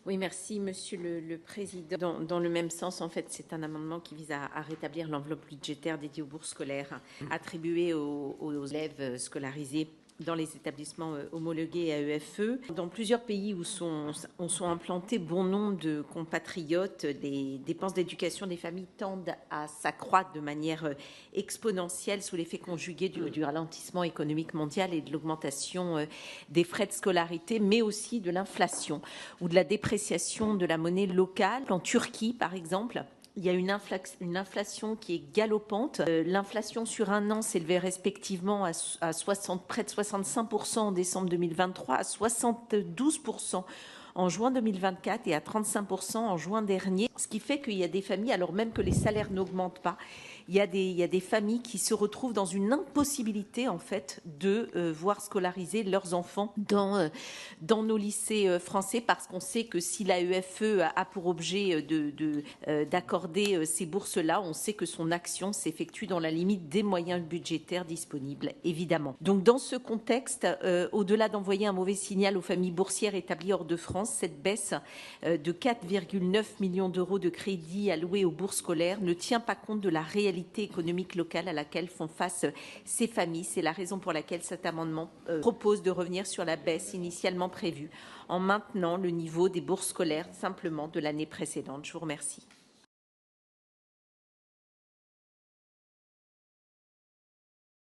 Oui, merci, Monsieur le Président. Dans le même sens, en fait, c'est un amendement qui vise à rétablir l'enveloppe budgétaire dédiée aux bourses scolaires attribuées aux élèves scolarisés dans les établissements homologués à EFE. Dans plusieurs pays où sont implantés bon nombre de compatriotes, les dépenses d'éducation des familles tendent à s'accroître de manière exponentielle sous l'effet conjugué du ralentissement économique mondial et de l'augmentation des frais de scolarité, mais aussi de l'inflation ou de la dépréciation de la monnaie locale. En Turquie, par exemple, il y a une inflation qui est galopante. L'inflation sur un an s'élevait respectivement à près de 65% en décembre 2023, à 72% en juin 2024 et à 35% en juin dernier. Ce qui fait qu'il y a des familles, alors même que les salaires n'augmentent pas, il y a des familles qui se retrouvent dans une impossibilité en fait de voir scolariser leurs enfants dans nos lycées français, parce qu'on sait que si l'AEFE a pour objet d'accorder ces bourses-là, on sait que son action s'effectue dans la limite des moyens budgétaires disponibles, évidemment. Donc dans ce contexte, au-delà d'envoyer un mauvais signal aux familles boursières établies hors de France, cette baisse de 4,9 millions d'euros de crédits alloués aux bourses scolaires ne tient pas compte de la réalité économique locale à laquelle font face ces familles. C'est la raison pour laquelle cet amendement propose de revenir sur la baisse initialement prévue en maintenant le niveau des bourses scolaires simplement de l'année précédente. Je vous remercie.